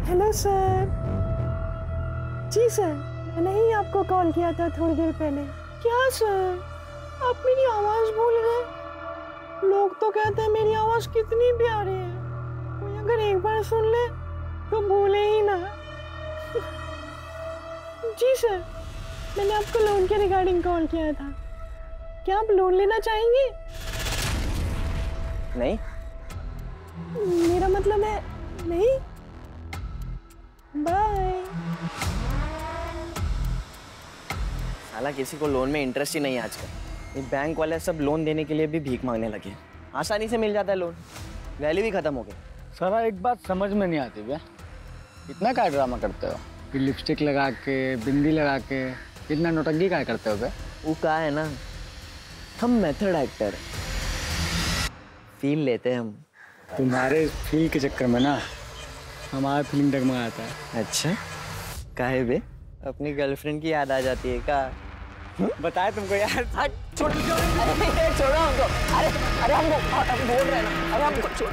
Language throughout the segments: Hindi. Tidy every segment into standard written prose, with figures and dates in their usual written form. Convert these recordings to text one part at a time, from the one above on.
Hello sir. जी सर, मैंने ही आपको कॉल किया था थोड़ी देर पहले। क्या सर, आप मेरी आवाज़ भूल गए? लोग तो कहते हैं मेरी आवाज़ कितनी प्यारी है, कोई अगर एक बार सुन ले तो भूले ही ना। जी सर, मैंने आपको लोन के रिगार्डिंग कॉल किया था। क्या आप लोन लेना चाहेंगे? नहीं। मेरा मतलब है नहीं। बाय। साला किसी को लोन में इंटरेस्ट ही नहीं है आजकल। ये बैंक वाले सब लोन देने के लिए भी भीख मांगने लगे। आसानी से मिल जाता है लोन, वैल्यू भी खत्म हो गई। सारा एक बात समझ में नहीं आती बे, इतना क्या ड्रामा करते हो? फिर लिपस्टिक लगा के, बिंदी लगा के इतना नौटंकी क्या करते हो बे? वो कहा है ना, हम मेथड एक्टर फील लेते हैं हम। तुम्हारे फील के चक्कर में ना हमारा फीलिंग डगमगाता है। अच्छा, काहे बे? अपनी गर्लफ्रेंड की याद आ जाती है का? बताए तुमको यार। छोड़ो हमको। अरे हमको बोल रहे हैं ना, अरे हमको छोड़।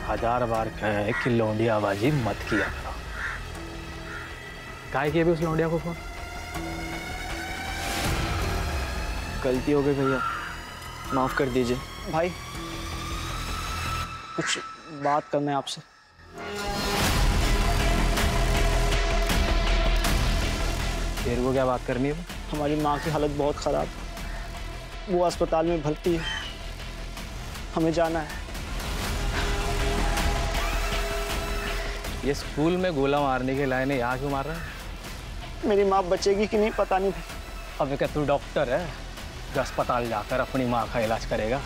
हजार बार कहे कि लौंडियाबाजी मत किया करो। काहे किए भी उस लौंडिया को फोन? गलती हो गई भैया, माफ कर दीजिए। भाई कुछ बात करना है आपसे। तेरे को क्या बात करनी है? हमारी माँ की हालत बहुत खराब, वो अस्पताल में भर्ती है, हमें जाना है। ये स्कूल में गोला मारने के लायक यहाँ क्यों मार रहा है? मेरी माँ बचेगी कि नहीं पता नहीं भाई। अबे क्या तू डॉक्टर है जो अस्पताल जाकर अपनी माँ का इलाज करेगा?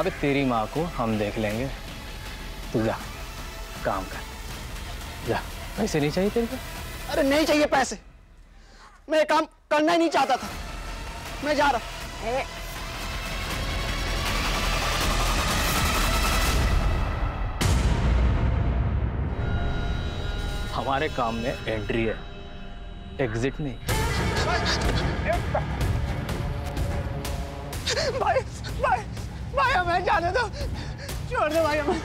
अबे तेरी माँ को हम देख लेंगे, तू जा काम कर जा। पैसे नहीं चाहिए तेरे को? अरे नहीं चाहिए पैसे, मैं ये काम करना ही नहीं चाहता था, मैं जा रहा हूँ। हमारे काम में एंट्री है, एग्जिट नहीं। भाई भाई भाई हमें जाने दो, छोड़ दो भाई हमें।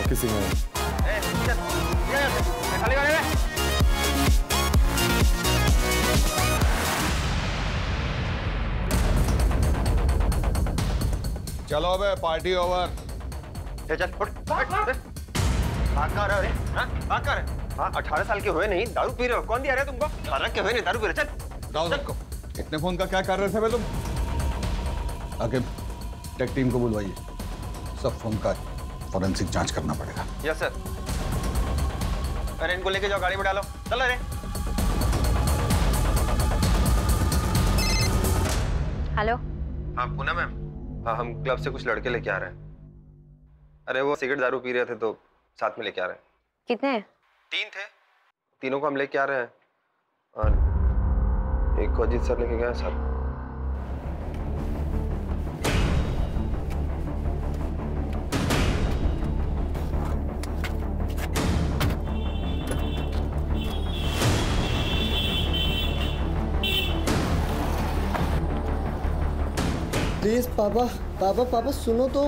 किसी में चलो अबे पार्टी ओवर। चल भाग रहे? भाग कर? हाँ 18 साल के हुए नहीं, दारू पी रहे हो? कौन दिया रहा है तुमको? 18 के हुए नहीं, दारू पी रहे? चल। इतने फोन का क्या कर रहे थे बे तुम? आगे टेक टीम को बुलवाइए, सब फोन का फॉरेंसिक जांच करना पड़ेगा। Yes sir. अरे इनको लेके जाओ, गाड़ी में डालो, चल रहे। हेलो। हाँ पूनम मैम, हाँ हम क्लब से कुछ लड़के लेके आ रहे हैं। अरे वो सिगरेट दारू पी रहे थे तो साथ में लेके आ रहे हैं। कितने? 3 थे, तीनों को हम लेके आ रहे हैं और एक को अजीत सर लेके गए सर। प्लीज पापा पापा पापा सुनो तो।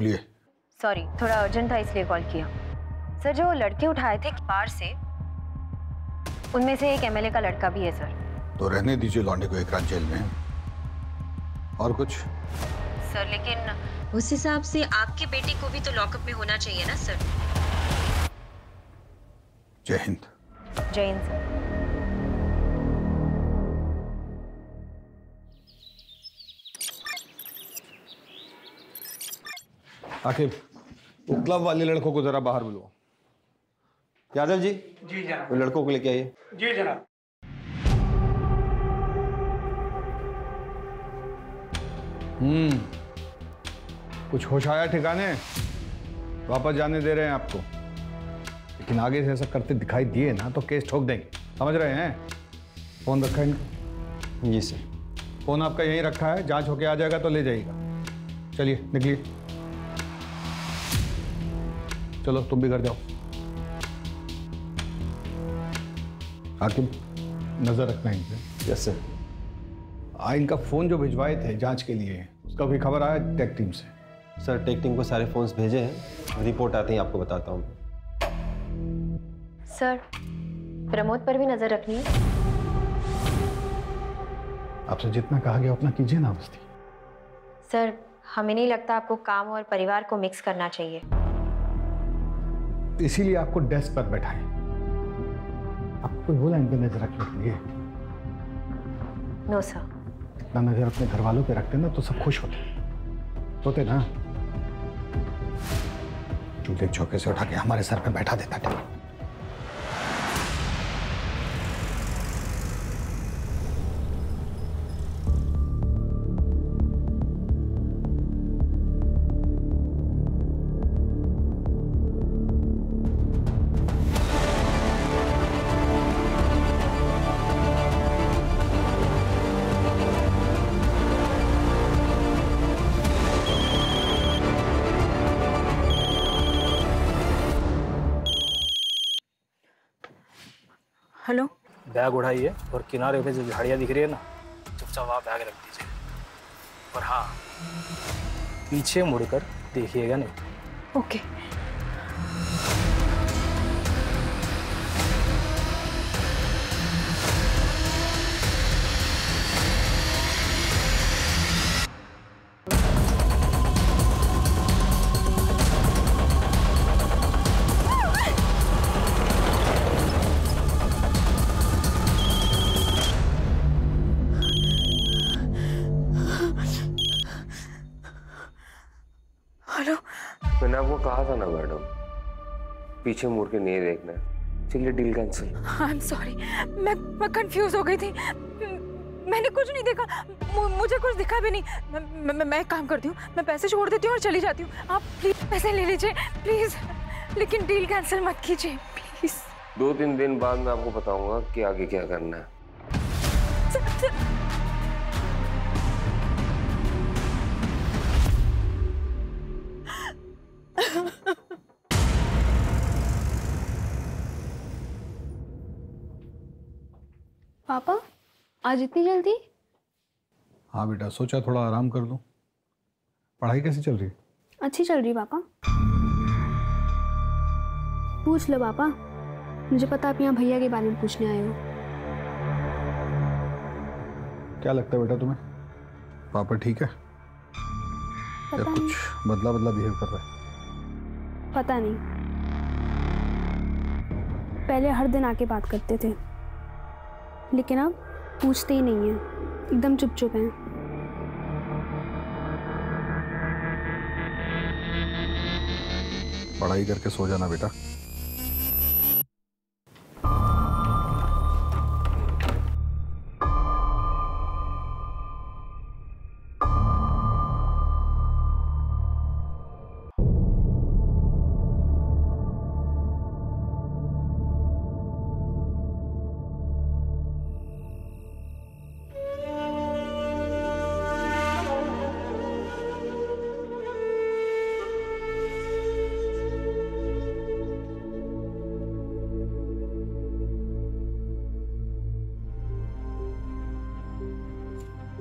बोलिए। सॉरी, थोड़ा अर्जेंट था इसलिए कॉल किया। सर, जो लड़के उठाए थे बाहर से, उनमें से एक एमएलए का लड़का भी है सर। तो रहने दीजिए लौंडे को एक रात जेल में। और कुछ? सर लेकिन उस हिसाब से आपके बेटे को भी तो लॉकअप में होना चाहिए ना सर। जय हिंद। जय हिंद सर। आखिर वो क्लब वाले लड़कों को जरा बाहर बुलवाओ। यादव जी। जी जनाब। वो लड़कों को लेके आइए। जी जनाब। कुछ होश आया ठिकाने? वापस जाने दे रहे हैं आपको, लेकिन आगे से ऐसा करते दिखाई दिए ना तो केस ठोक देंगे, समझ रहे हैं? फोन रखा है इनका? जी सर। फोन आपका यहीं रखा है, जांच होके आ जाएगा तो ले जाइएगा। चलिए निकलिए, चलो तुम भी घर जाओ। हाकिम, नजर रखना इनसे। Yes sir. इनका फोन जो भिजवाए थे जांच के लिए, उसका भी खबर आया टेक टीम से? सर टेक टीम को सारे फोन्स भेजे हैं, रिपोर्ट आते ही आपको बताता हूँ। सर, प्रमोद पर भी नजर रखनी है। आपसे जितना कहा गया उतना कीजिए ना बस्ती। सर, हमें नहीं लगता आपको काम और परिवार को मिक्स करना चाहिए। इसीलिए आपको डेस्क पर बैठाएं। आपको बोला इन पे नजर रखने के लिए। No sir. इतना नजर अपने घर वालों पे रखते ना तो सब खुश होते ना। चूल्हे चौके से उठा के हमारे सर पे बैठा देता था। हेलो। बैग उठाइए और किनारे पे जो झाड़ियाँ दिख रही है ना, चुपचाप वहाँ बैग रख दीजिए। और हाँ, पीछे मुड़कर देखिएगा नहीं। ओके। हेलो। मैंने आपको कहा था ना मैडम, पीछे मुड़ के नहीं देखना है। चलिए deal cancel. I am sorry, मैं कंफ्यूज हो गई थी। मैंने कुछ नहीं देखा, मुझे कुछ दिखा भी नहीं। मैं एक काम करती हूँ, मैं पैसे छोड़ देती हूँ और चली जाती हूँ। आप प्लीज पैसे ले लीजिए प्लीज, लेकिन डील कैंसिल मत कीजिए प्लीज। 2-3 दिन बाद मैं आपको बताऊंगा कि आगे क्या करना है। पापा, आज इतनी जल्दी? हाँ बेटा, सोचा थोड़ा आराम कर लूं। पढ़ाई कैसी चल रही है? अच्छी चल रही पापा। पूछ लो पापा, मुझे पता आप यहाँ भैया के बारे में पूछने आए हो। क्या लगता है बेटा तुम्हें, पापा ठीक है या कुछ बदला बदला बिहेव कर रहा है? पता नहीं, पहले हर दिन आके बात करते थे, लेकिन अब पूछते ही नहीं है, एकदम चुप चुप हैं। पढ़ाई करके सो जाना बेटा।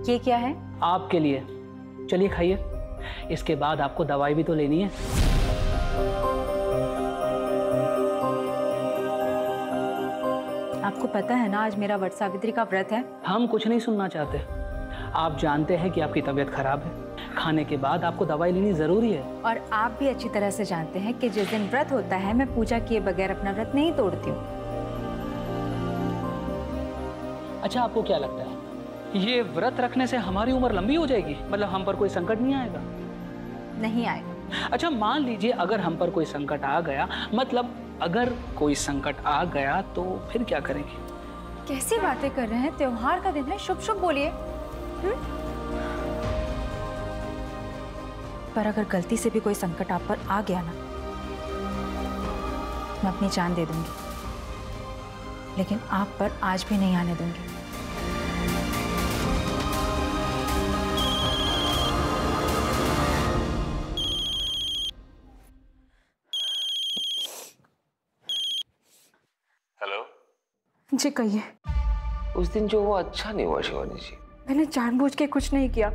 ये क्या है? आपके लिए, चलिए खाइए। इसके बाद आपको दवाई भी तो लेनी है। आपको पता है ना आज मेरा वट सावित्री का व्रत है। हम कुछ नहीं सुनना चाहते। आप जानते हैं कि आपकी तबीयत खराब है, खाने के बाद आपको दवाई लेनी जरूरी है। और आप भी अच्छी तरह से जानते हैं कि जिस दिन व्रत होता है मैं पूजा किए बगैर अपना व्रत नहीं तोड़ती हूँ। अच्छा, आपको क्या लगता है ये व्रत रखने से हमारी उम्र लंबी हो जाएगी? मतलब हम पर कोई संकट नहीं आएगा? नहीं आएगा। अच्छा, मान लीजिए अगर हम पर कोई संकट आ गया, मतलब अगर कोई संकट आ गया तो फिर क्या करेंगे? कैसी बातें कर रहे हैं? त्योहार का दिन है, शुभ शुभ बोलिए। पर अगर गलती से भी कोई संकट आप पर आ गया ना, मैं अपनी जान दे दूंगी, लेकिन आप पर आज भी नहीं आने दूंगी। हेलो जी कहिए। उस दिन जो हुआ अच्छा नहीं हुआ शिवानी जी। मैंने जानबूझ के कुछ नहीं किया,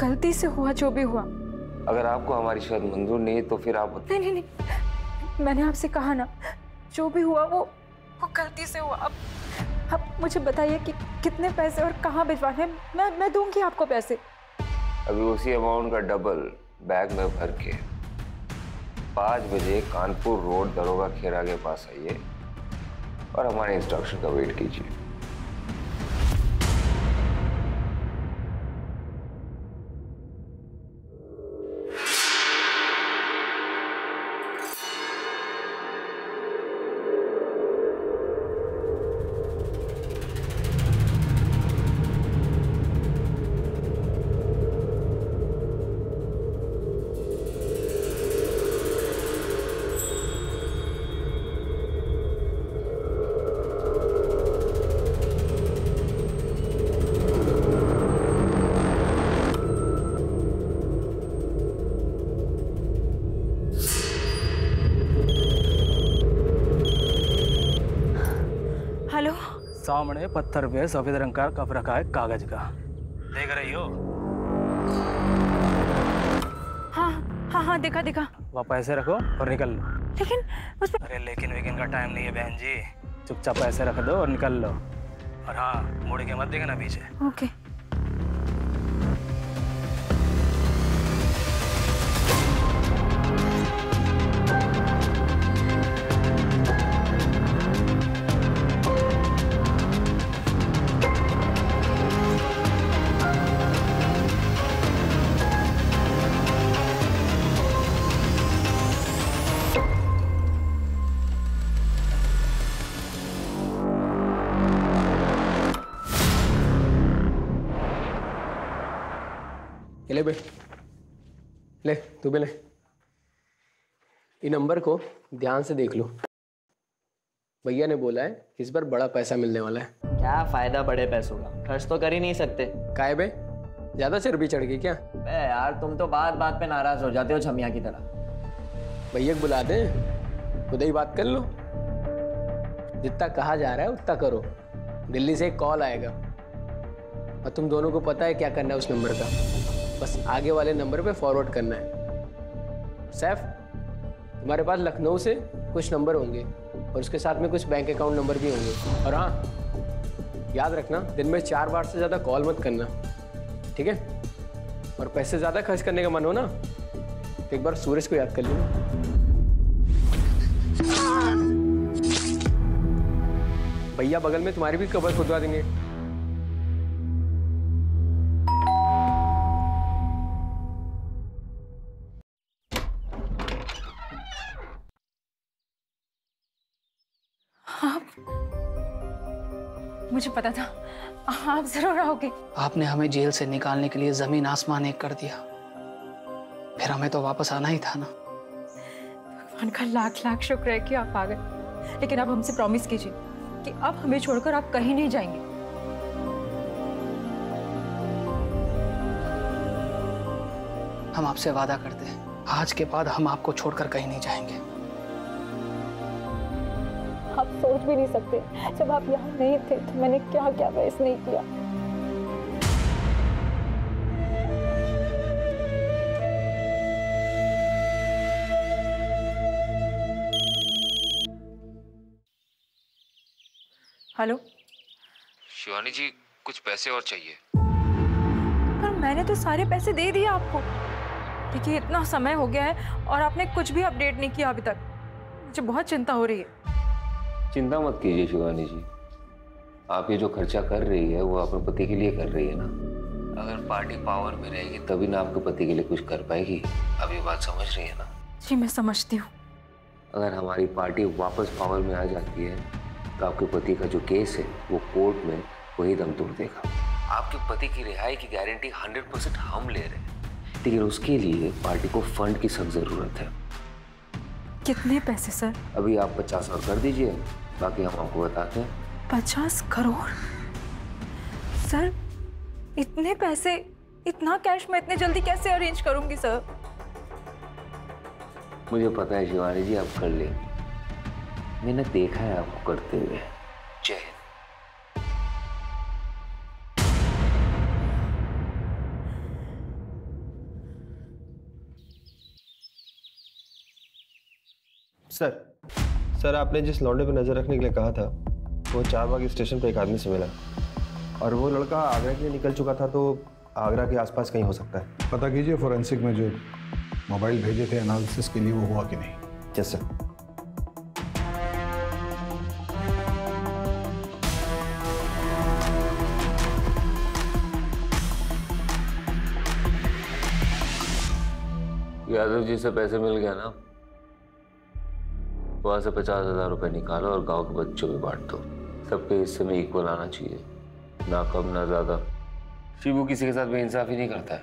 गलती से हुआ जो भी हुआ। अगर आपको हमारी शायद मंजूर नहीं तो फिर आप नहीं नहीं नहीं, मैंने आपसे कहा ना जो भी हुआ वो गलती से हुआ। अब मुझे बताइए कि कितने पैसे और कहाँ भिजवाने हैं। मैं दूंगी आपको पैसे। अभी उसी अमाउंट का डबल बैग में भर के 5 बजे कानपुर रोड दरोगा खेरा के पास आइए और हमारे इंस्ट्रक्शन का वेट कीजिए। सामने पत्थर पे सफेद रंग का कप रखा है कागज का, देख रही हो? हाँ हाँ हाँ, देखा देखा। वहाँ पैसे रखो और निकल लो। लेकिन उसमें अरे लेकिन वेकिन का टाइम नहीं है बहन जी, चुपचाप पैसे रख दो और निकल लो। और हाँ, मुड़ के मत देखना पीछे। ओके। ले बे, ले तू भी ले। ये नंबर को ध्यान से देख लो। भैया ने बोला है इस बार बड़ा पैसा मिलने वाला है। क्या फायदा बड़े पैसों का, खर्च तो कर ही नहीं सकते। काहे बे, ज्यादा चर्बी चढ़ गई क्या? बे यार, तुम तो बात बात पे नाराज हो जाते हो छमिया की तरह। भैया को बुला दे, खुद ही बात कर लो। जितना कहा जा रहा है उतना करो। दिल्ली से एक कॉल आएगा और तुम दोनों को पता है क्या करना है उस नंबर का। बस आगे वाले नंबर पे फॉरवर्ड करना है। सैफ, तुम्हारे पास लखनऊ से कुछ नंबर होंगे और उसके साथ में कुछ बैंक अकाउंट नंबर भी होंगे। और हाँ, याद रखना दिन में 4 बार से ज़्यादा कॉल मत करना, ठीक है? और पैसे ज़्यादा खर्च करने का मन हो ना तो एक बार सूरज को याद कर लेना। भैया बगल में तुम्हारी भी कबर खुदवा देंगे। मुझे पता था आप जरूर आओगे। आपने हमें जेल से निकालने के लिए जमीन आसमान एक कर दिया, फिर हमें तो वापस आना ही था ना। भगवान का लाख लाख शुक्र है कि आप आ गए। लेकिन आप हमसे प्रॉमिस कीजिए कि अब हमें छोड़कर आप कहीं नहीं जाएंगे। हम आपसे वादा करते हैं, आज के बाद हम आपको छोड़कर कहीं नहीं जाएंगे। आप सोच भी नहीं सकते, जब आप यहाँ नहीं थे तो मैंने क्या क्या बहस नहीं किया। हेलो। शिवानी जी, कुछ पैसे और चाहिए। पर मैंने तो सारे पैसे दे दिए आपको। देखिए इतना समय हो गया है और आपने कुछ भी अपडेट नहीं किया अभी तक। मुझे बहुत चिंता हो रही है। चिंता मत कीजिए शिवानी जी, आप ये जो खर्चा कर रही है वो अपने पति के लिए कर रही है ना। अगर पार्टी पावर में रहेगी तभी ना आपके पति के लिए कुछ कर पाएगी। अब ये बात समझ रही है ना? जी मैं समझती हूँ। अगर हमारी पार्टी वापस पावर में आ जाती है तो आपके पति का जो केस है वो कोर्ट में वही दम तोड़ देगा। आपके पति की रिहाई की गारंटी 100% हम ले रहे हैं, लेकिन उसके लिए पार्टी को फंड की सख्त जरूरत है। कितने पैसे सर? अभी आप 50 और कर दीजिए, बाकी हम आपको बताते हैं। 50 करोड़? सर इतने पैसे, इतना कैश मैं इतने जल्दी कैसे अरेंज करूंगी सर? मुझे पता है शिवानी जी, आप कर लेंगी। मैंने देखा है आपको करते हुए। जय हिंद। सर आपने जिस लौंडे पे नजर रखने के लिए कहा था वो चारबाग स्टेशन पे एक आदमी से मिला और वो लड़का आगरा के लिए निकल चुका था, तो आगरा के आसपास कहीं हो सकता है। पता कीजिए फोरेंसिक में जो मोबाइल भेजे थे एनालिसिस के लिए वो हुआ कि नहीं। Yes sir. यादव जी से पैसे मिल गया ना, वहां से 50,000 रुपए निकालो और गांव के बच्चों में बांट दो। सबके हिस्से में इक्वल आना चाहिए, ना कम ना ज्यादा। शिबू किसी के साथ बेइंसाफी नहीं करता है।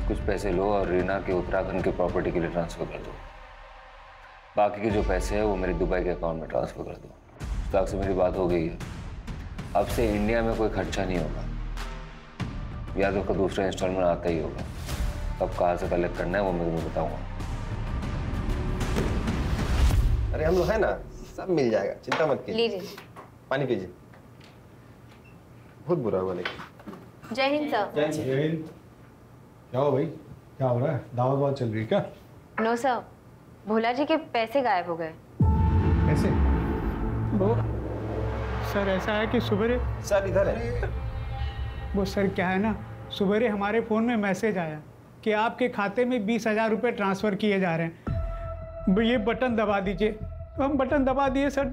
कुछ पैसे लो और रीना के उत्तराखंड के प्रॉपर्टी के लिए ट्रांसफर कर दो। बाकी के जो पैसे हैं वो मेरे दुबई के अकाउंट में ट्रांसफर कर दो। मुश्ताक से मेरी बात हो गई है, अब से इंडिया में कोई खर्चा नहीं होगा। यादव का दूसरा इंस्टॉलमेंट आता ही होगा। कब कहाँ से कलेक्ट करना है वो मैं तुम्हें बताऊंगा। अरे हम लोग है ना, सब मिल जाएगा, चिंता मत कीजिए। पानी पीजिए। बहुत बुरा हुआ लेकिन। जय हिंद सर। जय हिंद। क्या हो भाई, क्या हो रहा है? दावत वावत चल रही है क्या? नो सर, भोला जी के पैसे गायब हो गए। कैसे? वो सर ऐसा है कि सुबह सर इधर है। वो सर क्या है ना, सुबह हमारे फ़ोन में मैसेज आया कि आपके खाते में 20,000 रुपये ट्रांसफ़र किए जा रहे हैं, ये बटन दबा दीजिए। तो हम बटन दबा दिए सर।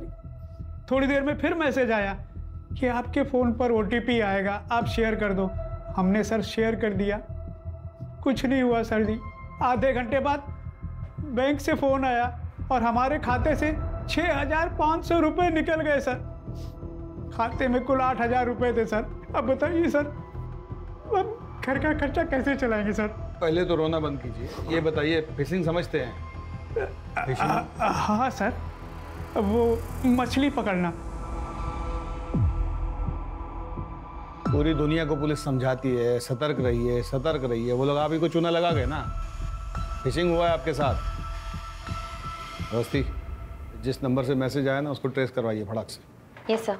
थोड़ी देर में फिर मैसेज आया कि आपके फ़ोन पर OTP आएगा, आप शेयर कर दो। हमने सर शेयर कर दिया, कुछ नहीं हुआ सर जी। आधे घंटे बाद बैंक से फ़ोन आया और हमारे खाते से 6,500 रुपये निकल गए सर। खाते में कुल 8,000 रुपये थे सर। अब बताइए सर, अब घर का खर्चा कैसे चलाएंगे सर? पहले तो रोना बंद कीजिए। ये बताइए, फिशिंग समझते हैं? हाँ सर, वो मछली पकड़ना। पूरी दुनिया को पुलिस समझाती है सतर्क रहिए, सतर्क रहिए। वो लोग आप ही को चूना लगा गए ना। फिशिंग हुआ है आपके साथ। अवस्थी, जिस नंबर से मैसेज आया ना उसको ट्रेस करवाइए फटाक से। Yes sir.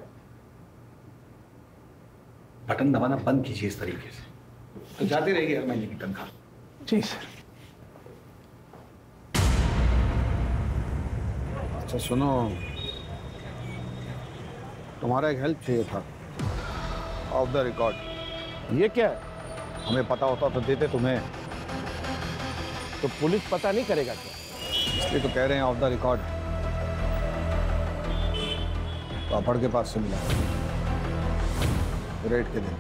बटन दबाना बंद कीजिए इस तरीके से, तो जाती रहेगी हर महीने की तनख्वाह। जी सर। अच्छा सुनो, तुम्हारा एक हेल्प चाहिए था, ऑफ द रिकॉर्ड। ये क्या है? हमें पता होता तो देते तुम्हें। तो पुलिस पता नहीं करेगा क्या? इसलिए तो कह रहे हैं ऑफ द रिकॉर्ड। पापड़ के पास से मिला, रेट के दिन।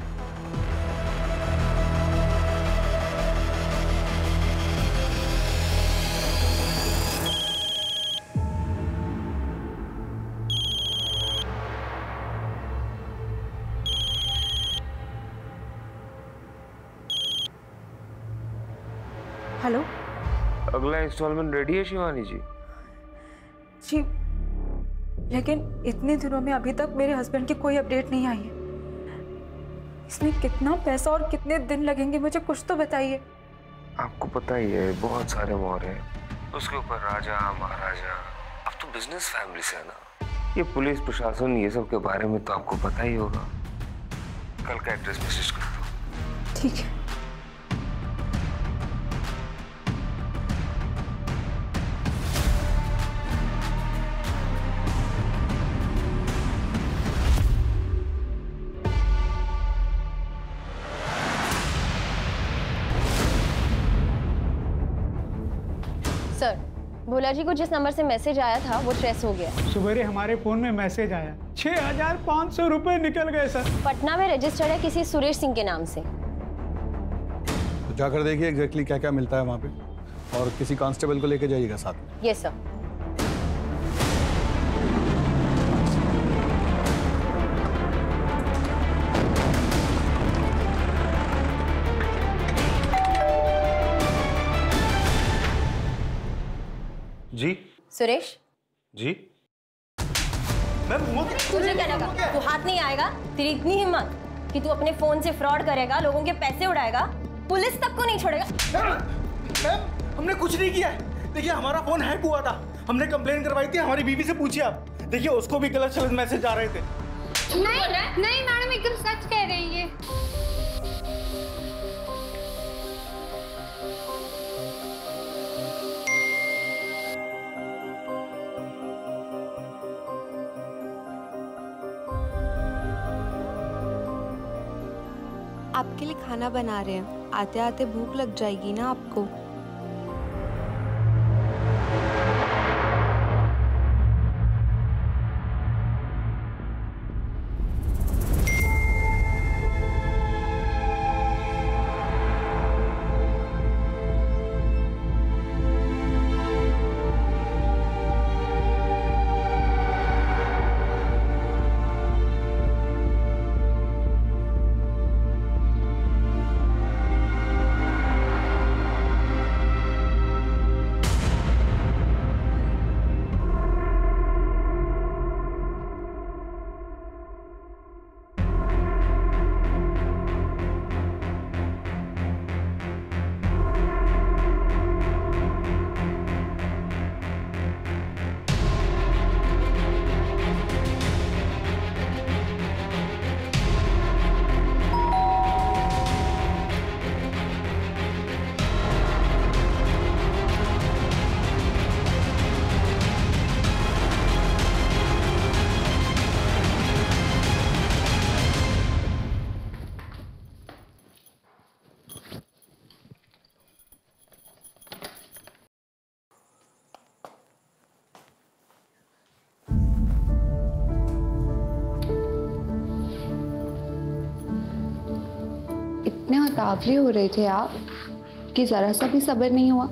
हेलो। अगला इंस्टॉलमेंट रेडी है शिवानी जी? जी, लेकिन इतने दिनों में अभी तक मेरे हस्बैंड की कोई अपडेट नहीं आई है। इसमें कितना पैसा और कितने दिन लगेंगे, मुझे कुछ तो बताइए। आपको पता ही है बहुत सारे मोहर हैं, उसके ऊपर राजा महाराजा। अब तो बिजनेस फैमिली से है ना, ये पुलिस प्रशासन ये सब के बारे में तो आपको पता ही होगा। कल का एड्रेस मैसेज कर दो। ठीक है। भोला जी को जिस नंबर से मैसेज आया था वो ट्रेस हो गया। सवेरे हमारे फोन में मैसेज आया, 6,500 रुपए निकल गए सर। पटना में रजिस्टर्ड है किसी सुरेश सिंह के नाम से। तो जाकर देखिए एग्जैक्टली क्या क्या मिलता है वहाँ पे, और किसी कांस्टेबल को लेके जाइएगा साथ में। Yes sir. जी सुरेश जी मैम, वो तुझे क्या लगा तू हाथ नहीं आएगा? तेरी इतनी हिम्मत कि तू अपने फोन से फ्रॉड करेगा, लोगों के पैसे उड़ाएगा, पुलिस तक को नहीं छोड़ेगा। मैम हमने कुछ नहीं किया है। देखिए हमारा फोन हैक हुआ था, हमने कंप्लेन करवाई थी, हमारी बीवी से पूछिए आप। देखिए उसको भी गलत गलत मैसेज आ रहे थे। नहीं मैडम, एकदम सच कह रही है। आपके लिए खाना बना रहे हैं, आते आते भूख लग जाएगी ना आपको। इतने उतावले हो रहे थे आप कि जरा सा भी सब्र नहीं हुआ।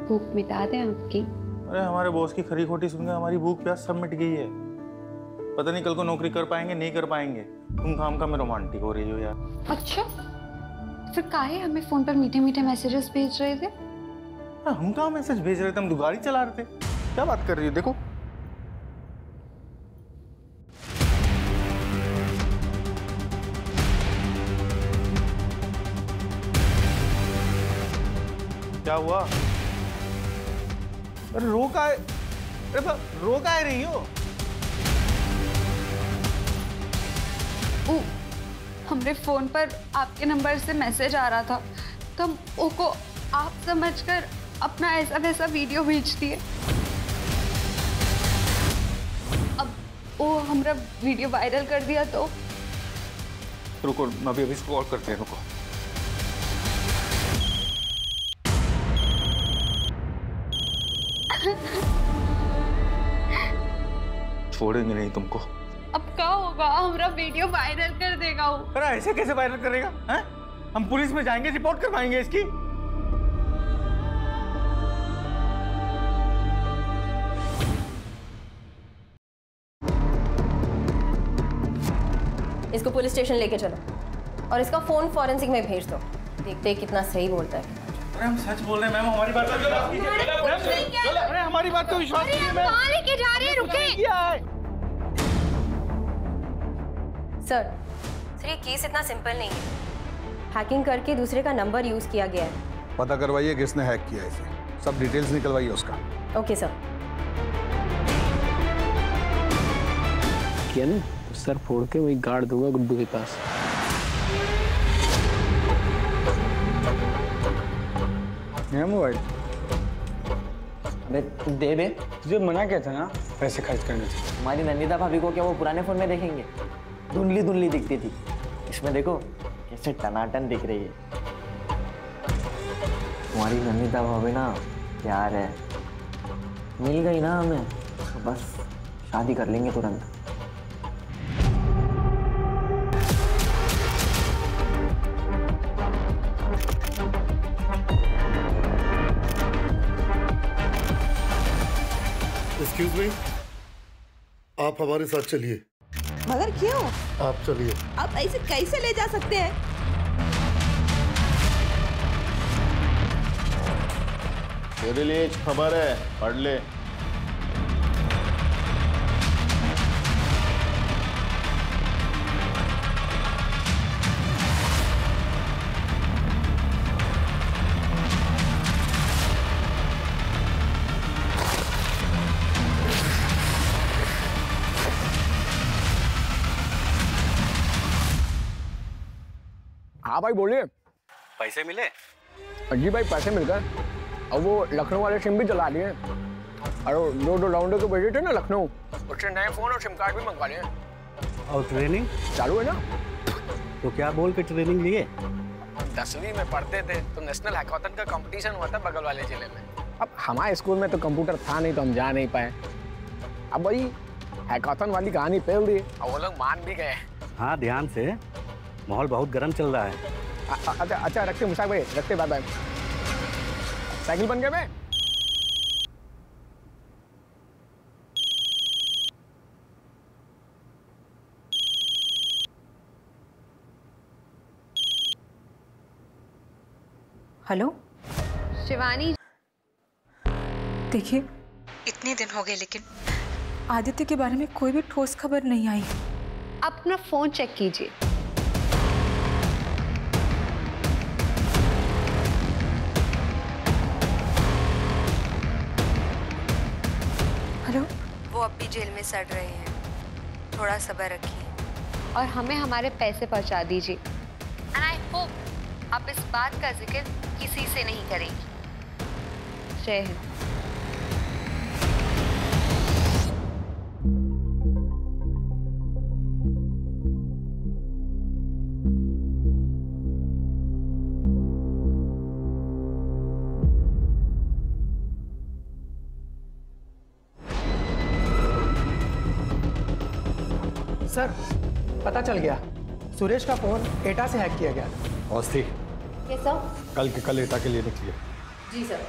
भूख मिटा दें आपकी। अरे हमारे बॉस की खरी खोटी सुनकर हमारी भूख प्यास सब मिट गई है। पता नहीं कल को नौकरी कर पाएंगे नहीं कर पाएंगे। तुम काम का में रोमांटिक हो रही हो यार। अच्छा, फिर काहे हमें फोन पर मीठे मीठे मैसेजेस भेज रहे थे? हम कहाँ मैसेज भेज रहे थे, हम तो गाड़ी चला रहे थे। क्या बात कर रही हो? देखो क्या हुआ? अरे रो का है, रो का है रही हो? हमरे फोन पर आपके नंबर से मैसेज आ रहा था तो हम को आप समझकर अपना ऐसा वैसा वीडियो भेज दिए। अब वो हमारा वीडियो वायरल कर दिया तो रुको, मैं अभी इसको कॉल करते हैं। रुको, छोड़ेंगे नहीं तुमको। अब क्या होगा? हमारा वीडियो वायरल कर देगा वो। अरे ऐसे कैसे वायरल करेगा? हैं? हम पुलिस में जाएंगे, रिपोर्ट करवाएंगे इसकी। इसको पुलिस स्टेशन लेके चलो और इसका फोन फॉरेंसिक में भेज दो। देखते हैं कितना सही बोलता है। अरे हम सच बोल रहे हैं मैम, हमारी बात का विश्वास कीजिए। अरे हमारी बात का विश्वास कीजिए मैम। कहाँ लेके जा रहे हैं? रुके। सर ये केस इतना सिंपल नहीं है। हैकिंग करके दूसरे का नंबर यूज किया गया है। पता करवाइए किसने हैक किया इसे, सब डिटेल्स निकलवाइए उसका। Okay sir. किया ना तो सर फोड़ के वही गाड़ दूंगा गुड्डू के पास। मेरा मोबाइल अबे दे बे, तुझे मना किया था ना पैसे खर्च करने से। हमारी नंदिता भाभी को क्या वो पुराने फोन में देखेंगे? धुंधली धुंधली दिखती थी, इसमें देखो कैसे टनाटन दिख रही है। तुम्हारी नंदिता भाभी ना प्यार है, मिल गई ना हमें तो बस शादी कर लेंगे तुरंत। एक्सक्यूज मी, आप हमारे साथ चलिए। मगर क्यों? आप चलिए। आप ऐसे कैसे ले जा सकते हैं? तेरे लिए एक खबर है, पढ़ ले। हाँ भाई बोलिए। पैसे मिले? जी भाई पैसे मिल गए और वो लखनऊ वाले सिम भी चला लिए और दो राउंडर के भेजे थे ना लखनऊ, उससे नए फोन और सिम कार्ड भी मंगवा लिए। और ट्रेनिंग चालू है ना? तो क्या बोल के ट्रेनिंग लिए? 10वीं में पढ़ते थे तो नेशनल हैकाथन का कंपटीशन हुआ था बगल वाले जिले में। अब हमारे स्कूल में तो कंप्यूटर था नहीं तो हम जा नहीं पाए। अब वही हैकाथन वाली कहानी फैल दी और वो लोग मान भी गए। हाँ ध्यान से, माहौल बहुत गर्म चल रहा है। अच्छा रखते मुशाक भाई, रखते, बाय बाय। साइकिल बन गए मैं। हेलो शिवानी, देखिए इतने दिन हो गए लेकिन आदित्य के बारे में कोई भी ठोस खबर नहीं आई। अपना फोन चेक कीजिए। हेलो, वो अब भी जेल में सड़ रहे हैं, थोड़ा सब्र रखिए और हमें हमारे पैसे पहुंचा दीजिए। एंड आई होप आप इस बात का जिक्र किसी से नहीं करेंगी। जय हिंद। सर पता चल गया, सुरेश का फोन एटा से हैक किया गया। अवस्थी, ये सब कल के कल एटा के लिए निकलिए। जी सर।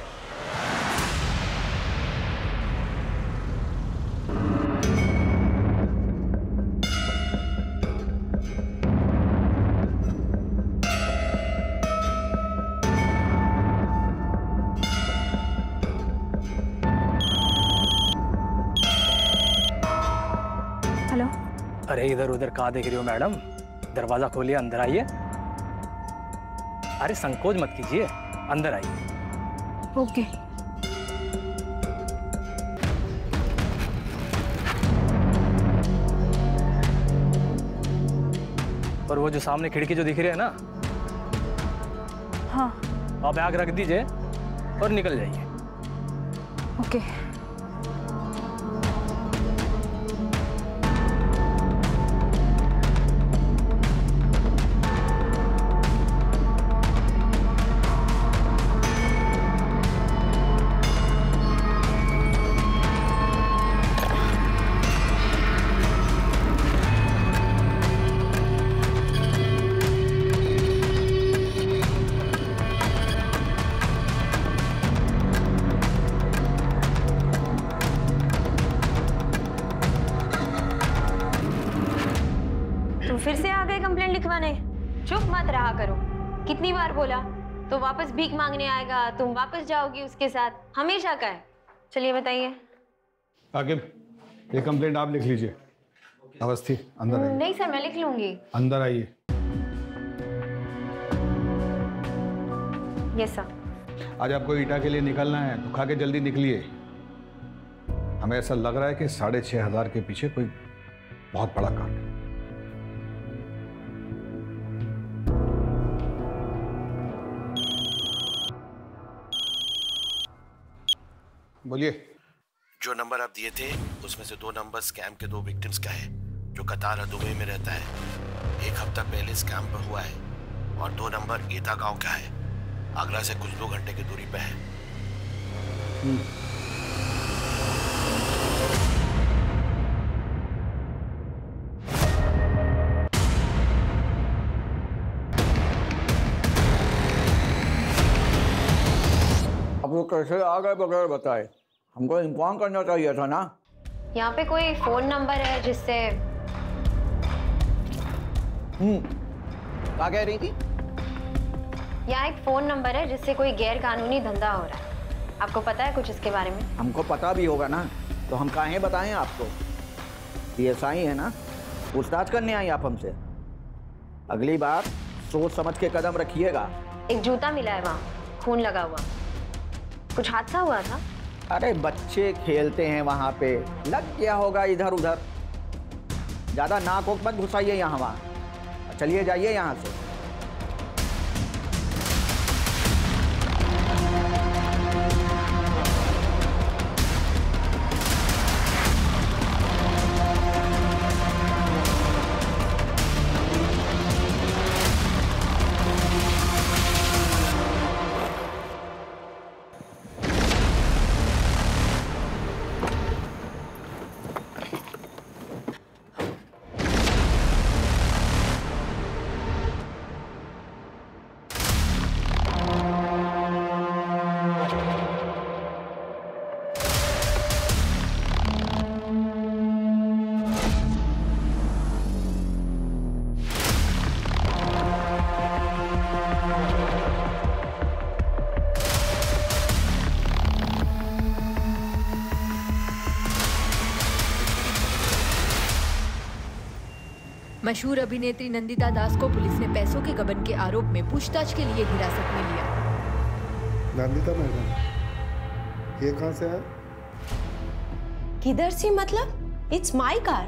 हेलो। अरे इधर उधर कहाँ देख रही हो मैडम? दरवाजा खोलिए, अंदर आइए। अरे संकोच मत कीजिए, अंदर आइए। ओके। और वो जो सामने खिड़की जो दिख रही है ना, हाँ आप बैग रख दीजिए और निकल जाइए। ओके। फिर से आ गए कंप्लेंट लिखवाने? चुप मत रहा करो। कितनी बार बोला तो वापस भीख मांगने आएगा, तुम वापस जाओगी उसके साथ, हमेशा का है। चलिए बताइए। आकिब, ये कंप्लेंट आप लिख लीजिए। अवस्थी अंदर आइए। नहीं सर, मैं लिख लूंगी। अंदर आइए। Yes sir. आज आपको ईटा के लिए निकलना है तो खा के जल्दी निकलिए। हमें ऐसा लग रहा है कि 6,500 के पीछे कोई बहुत बड़ा काम है। बोलिए। जो नंबर आप दिए थे उसमें से 2 नंबर स्कैम के 2 विक्टिम्स का है जो कतार और दुबई में रहता है। 1 हफ्ता पहले स्कैम पर हुआ है और 2 नंबर ईटा गांव का है, आगरा से कुछ 2 घंटे की दूरी पे है। लोग कैसे आ गए बगैर बताए? हमको इन्फॉर्म करना चाहिए था ना। यहाँ पे कोई फोन नंबर है जिससे क्या कह रही थी? यहाँ एक फोन नंबर है जिससे कोई गैर कानूनी धंधा हो रहा है। आपको पता है कुछ इसके बारे में? हमको पता भी होगा ना, तो हम काहे बताएं आपको? PSI है ना, पूछताछ करने आई आप हमसे। अगली बार सोच समझ के कदम रखिएगा। एक जूता मिला है वहाँ, खून लगा हुआ। कुछ हादसा हुआ था? अरे बच्चे खेलते हैं वहाँ पे, लग गया होगा इधर उधर। ज्यादा नाक वोक मत घुसाइए यहाँ वहाँ। चलिए जाइए यहाँ से। मशहूर अभिनेत्री नंदिता दास को पुलिस ने पैसों के गबन के आरोप में पूछताछ के लिए हिरासत में लिया। नंदिता मैडम, ये कहाँ से है? किधर से मतलब? It's my car.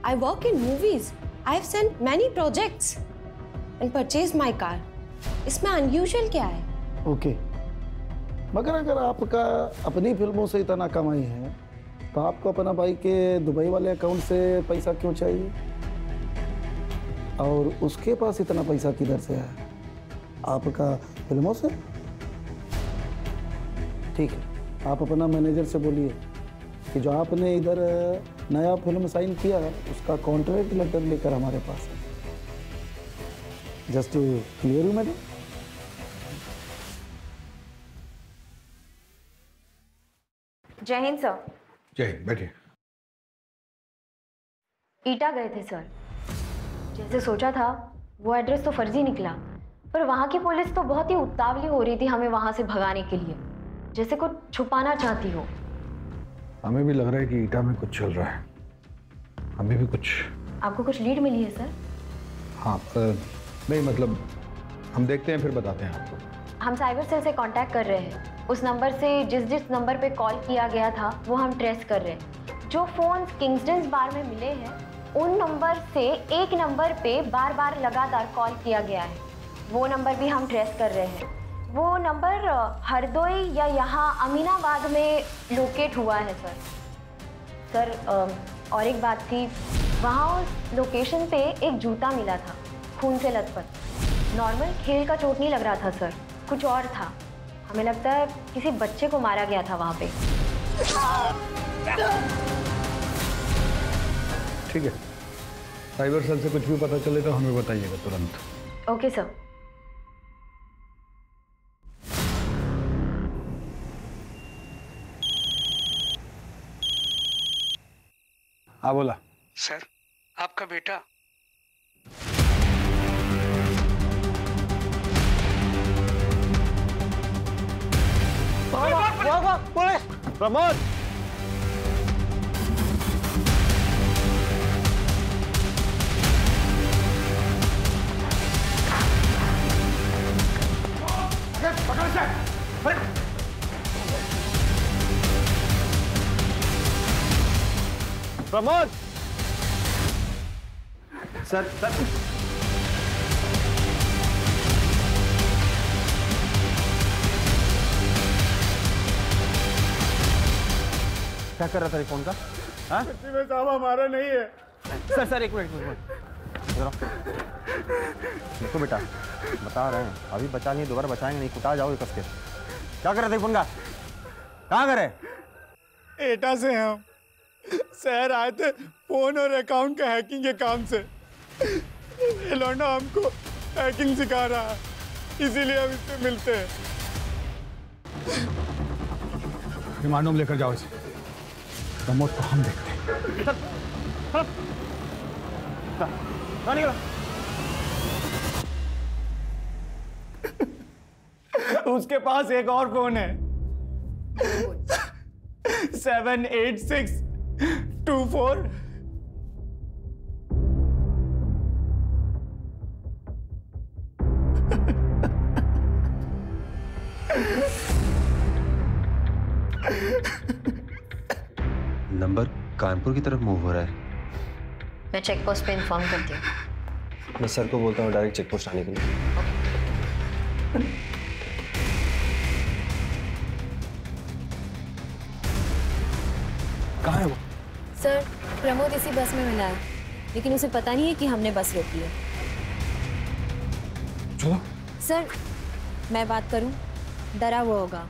I work in movies. I have sent many projects and purchase my car. इसमें अनयूजुअल क्या है? ओके, मगर अगर आपका अपनी फिल्मों से इतना कमाई है तो आपको अपना भाई के दुबई वाले अकाउंट से पैसा क्यों चाहिए? और उसके पास इतना पैसा किधर से है? आपका फिल्मों से? ठीक है, आप अपना मैनेजर से बोलिए कि जो आपने इधर नया फिल्म साइन किया है उसका कॉन्ट्रैक्ट लेटर लेकर हमारे पास है। Just to clear you madam. Jai Hind sir. जय हिंद, बैठिए। ईटा गए थे सर। जैसे सोचा था वो एड्रेस तो फर्जी निकला, पर वहाँ की पुलिस तो बहुत ही उतावली हो रही थी हमें वहाँ से भगाने के लिए, जैसे कुछ छुपाना चाहती हो। हमें भी लग रहा है कि ईटा में कुछ चल रहा है। हमें भी कुछ। आपको कुछ लीड मिली है सर? हाँ, नहीं मतलब हम देखते हैं फिर बताते हैं आपको। हम साइबर सेल से कांटेक्ट कर रहे हैं। उस नंबर से जिस नंबर पे कॉल किया गया था वो हम ट्रेस कर रहे हैं। जो फोन्स किंग्सटन बार में मिले हैं उन नंबर से एक नंबर पे बार बार लगातार कॉल किया गया है, वो नंबर भी हम ट्रेस कर रहे हैं। वो नंबर हरदोई या यहाँ अमीनाबाद में लोकेट हुआ है सर। और एक बात थी, वहाँ उस लोकेशन पे एक जूता मिला था खून से लथपथ। नॉर्मल खेल का चोट नहीं लग रहा था सर, कुछ और था। हमें लगता है किसी बच्चे को मारा गया था वहाँ पे। ठीक है, साइबर सेल से कुछ भी पता चले तो हमें बताइएगा तुरंत। Okay sir. हाँ बोला। सर, आपका बेटा पुलिस! प्रमोद! प्रमोद! सर क्या कर रहा था फोन का? हाँ? में साहब हमारा नहीं है। सर एक मिनट देखो बेटा, बता रहे हैं अभी बचा नहीं, दोबारा बचाएंगे नहीं, कुटा जाओगे कस के। क्या कर रहे थे फोन का? कहाँ करे? एटा से हम शहर आए थे फोन और अकाउंट का हैकिंग के काम से। ये लौंडा हमको हैकिंग सिखा रहा है, इसीलिए हम इससे मिलते हैं। रिमांड में लेकर जाओ इसे। प्रमोद को हम देखते हैं। उसके पास एक और फोन है 78624। नंबर कानपुर की तरफ मूव हो रहा है। मैं चेक पोस्ट पे इन्फॉर्म करती हूँ। मैं सर को बोलता हूँ डायरेक्ट चेक पोस्ट आने के लिए। कहाँ है वो? सर प्रमोद इसी बस में मिला है, लेकिन उसे पता नहीं है कि हमने बस रोकी है। चलो। सर मैं बात करूं, डरा हुआ होगा।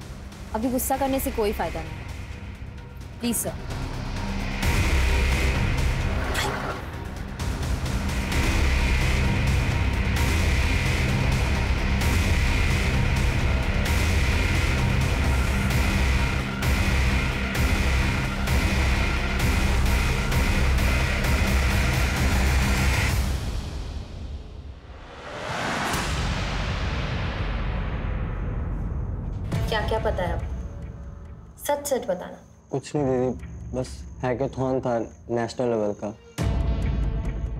अभी गुस्सा करने से कोई फायदा नहीं। Please sir. क्या क्या पता है आपको? सच सच बताना। कुछ नहीं दीदी, बस हैकेथॉन था नेशनल लेवल का,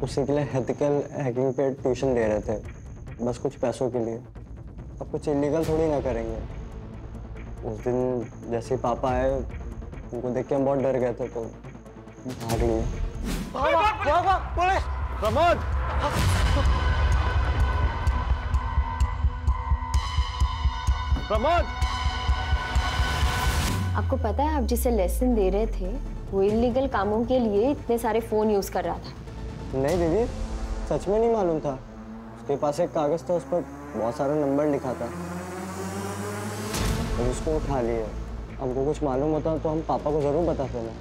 उसी के लिए एथिकल हैकिंग पे ट्यूशन दे रहे थे, बस कुछ पैसों के लिए। अब कुछ इलीगल थोड़ी ना करेंगे। उस दिन जैसे पापा आए उनको देख के हम बहुत डर गए थे तो भाग लिए। पुलिस! प्रमोद! प्रमोद! आपको पता है आप जिसे लेसन दे रहे थे वो इलीगल कामों के लिए इतने सारे फोन यूज कर रहा था? नहीं दीदी, सच में नहीं मालूम था। उसके पास एक कागज था, उस पर बहुत सारा नंबर लिखा था और उसको उठा लिए। हमको कुछ मालूम होता तो हम पापा को जरूर बताते ना।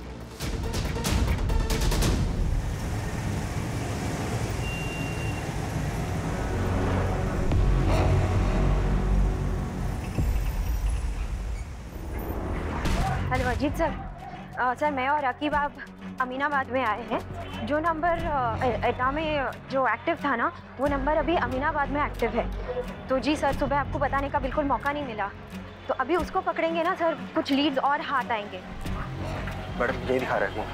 Hello Ajit sir. सर मैं और रकीब आप अमीनाबाद में आए हैं। जो नंबर एटा में जो एक्टिव था ना, वो नंबर अभी अमीनाबाद में एक्टिव है। तो जी सर, सुबह आपको बताने का बिल्कुल मौका नहीं मिला, तो अभी उसको पकड़ेंगे ना सर, कुछ लीड्स और हाथ आएंगे। मैडम ये दिखा रहे हैं।